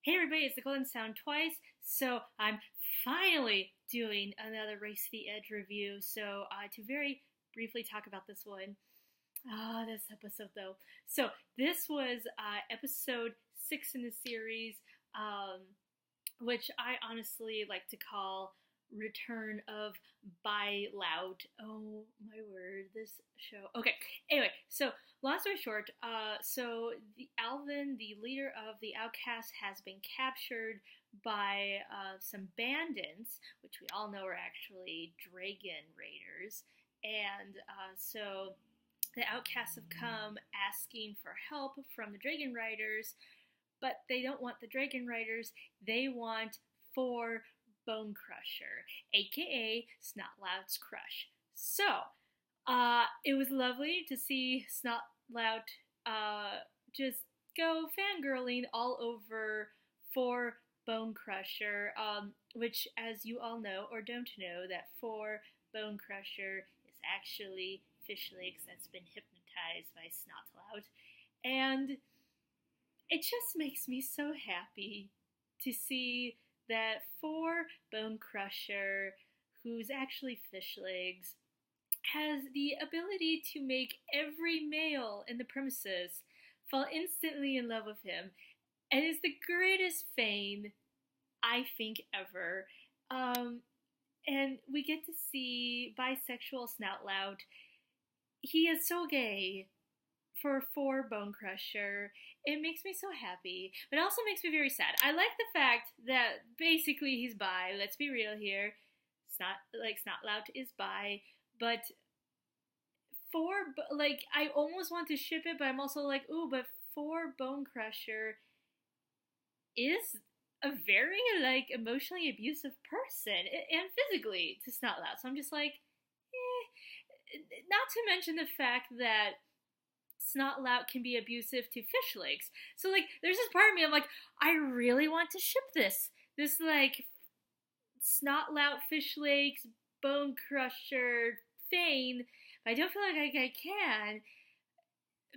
Hey everybody, it's the Golden Sound Twice. So I'm finally doing another Race to the Edge review. So to very briefly talk about this one, this episode though. So this was episode 6 in the series, um, which I honestly like to call Return of Bi-Lout. Oh my word, this show. Okay, anyway, so long story short, so the Alvin, the leader of the Outcast, has been captured by some bandits, which we all know are actually dragon raiders, and so the Outcasts have come asking for help from the dragon riders, but they don't want the dragon riders. They want Thor Bonecrusher, aka Snout Lout's crush. So, it was lovely to see Snout Lout just go fangirling all over Thor Bonecrusher, which, as you all know or don't know, that Thor Bonecrusher is actually Fish Legs that's been hypnotized by Snout Lout. And it just makes me so happy to see that Thor Bonecrusher, who's actually Fish Legs, has the ability to make every male in the premises fall instantly in love with him, and is the greatest Fane, I think, ever. And we get to see bisexual Snout Lout. He is so gay for Thor Bonecrusher. It makes me so happy, but it also makes me very sad. I like the fact that basically he's bi. Let's be real here. Snout Lout is bi, but I almost want to ship it, but I'm also like, ooh, but Thor Bonecrusher is a very emotionally abusive person and physically to Snout Lout. So I'm just like, not to mention the fact that Snout Lout can be abusive to Fish Legs. So there's this part of me, I'm like, I really want to ship this Snout Lout, Fish Legs, Bonecrusher Fane, but I don't feel like I can,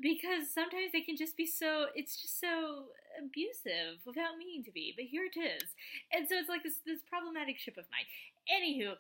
because sometimes they can just be it's just so abusive without meaning to be, but here it is. And so it's like this problematic ship of mine. Anywho,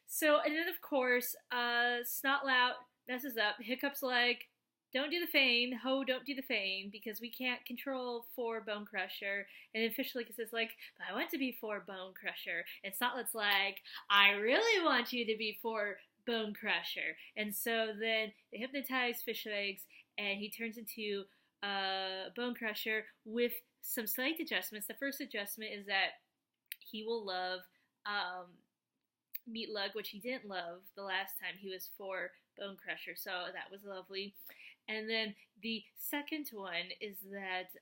so, and then of course, Snout Lout messes up. Hiccup's like, don't do the Fane, don't do the Fane, because we can't control Thor Bonecrusher. And then Fish Legs is like, but I want to be Thor Bonecrusher. And Snout Lout's like, I really want you to be Thor Bonecrusher. And so then they hypnotize Fish Legs, and he turns into Bonecrusher with some slight adjustments. The first adjustment is that he will love Meatlug, which he didn't love the last time he was Thor Bonecrusher, so that was lovely. And then the second one is that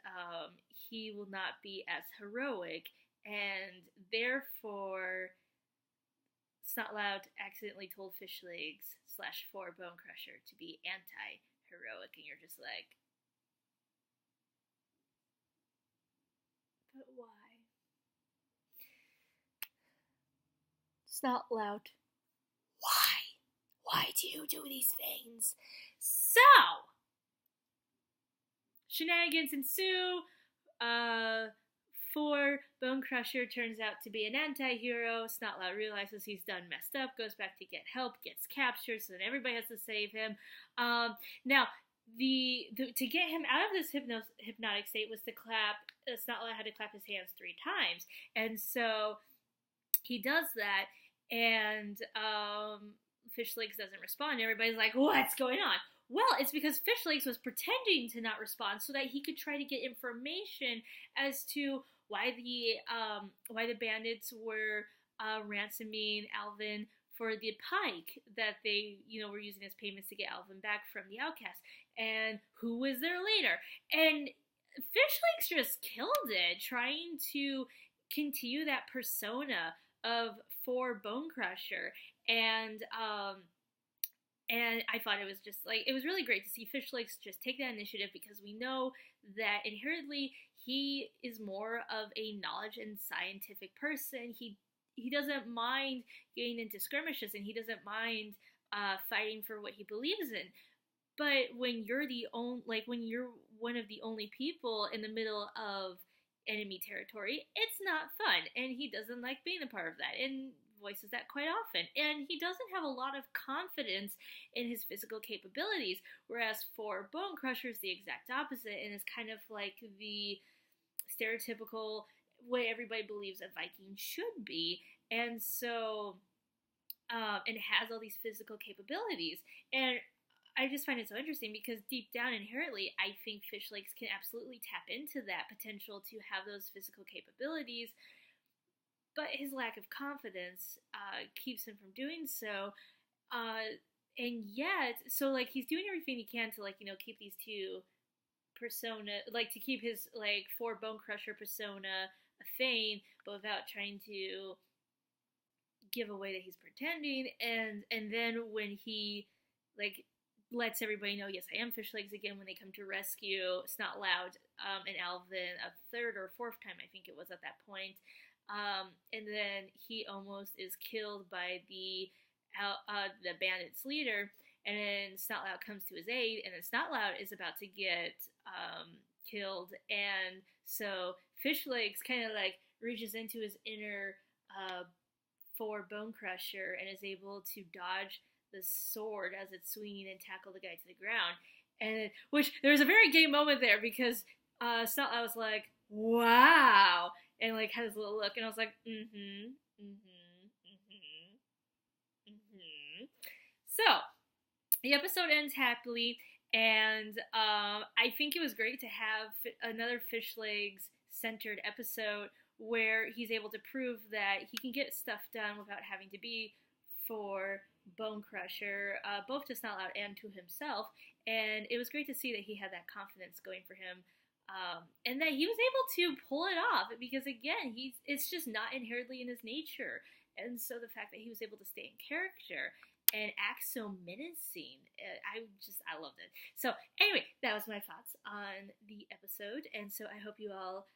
he will not be as heroic, and therefore Snout Lout accidentally told Fish Legs / Thor Bonecrusher to be anti-heroic, and you're just like, but why? Snout Lout, why do you do these things? So, shenanigans ensue. Thor Bonecrusher turns out to be an anti-hero. Snout Lout realizes he's done messed up, goes back to get help, gets captured, so then everybody has to save him. Now, to get him out of this hypnotic state was to clap. Snout Lout had to clap his hands 3 times, and so he does that, and Fish Legs doesn't respond. Everybody's like, what's going on? Well, it's because Fish Legs was pretending to not respond so that he could try to get information as to why the bandits were ransoming Alvin for the pike that they were using as payments to get Alvin back from the Outcast, and who was their leader. And Fish Legs just killed it, trying to continue that persona of Thor Bonecrusher, and I thought it was just it was really great to see Fish Legs just take that initiative, because we know that inherently he is more of a knowledge and scientific person. He doesn't mind getting into skirmishes, and he doesn't mind fighting for what he believes in. But when you're when you're one of the only people in the middle of enemy territory, it's not fun, and he doesn't like being a part of that, and voices that quite often. And he doesn't have a lot of confidence in his physical capabilities, whereas for Bonecrusher is the exact opposite, and is kind of like the stereotypical way everybody believes a Viking should be. And so, and has all these physical capabilities. And I just find it so interesting because deep down inherently, I think fish lakes can absolutely tap into that potential to have those physical capabilities, but his lack of confidence keeps him from doing so. And yet, so like he's doing everything he can to like, you know, keep these two persona, like to keep his like Thor Bonecrusher persona a thing, but without trying to give away that he's pretending. And then when he like lets everybody know, yes, I am Fish Legs again, when they come to rescue Snout Lout and Alvin a third or fourth time, I think it was at that point. And then he almost is killed by the bandit's leader, and then Snout Lout comes to his aid, and then Snout Lout is about to get killed, and so Fish Legs kind of like reaches into his inner Thor Bonecrusher and is able to dodge the sword as it's swinging and tackle the guy to the ground. And which there was a very gay moment there because Snout Lout was like, "Wow," and like had his little look, and I was like, So the episode ends happily, and I think it was great to have another Fish Legs centered episode where he's able to prove that he can get stuff done without having to be for Bonecrusher, both to Snout Lout and to himself. And it was great to see that he had that confidence going for him, and that he was able to pull it off, because again, it's just not inherently in his nature. And so the fact that he was able to stay in character and act so menacing, I loved it. So anyway, that was my thoughts on the episode, and so I hope you all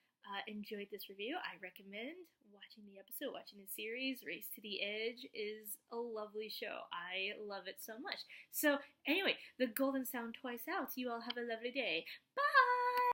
enjoyed this review. I recommend watching the episode, watching the series. Race to the Edge is a lovely show. I love it so much. So anyway, the Golden Sound Twice out. You all have a lovely day. Bye!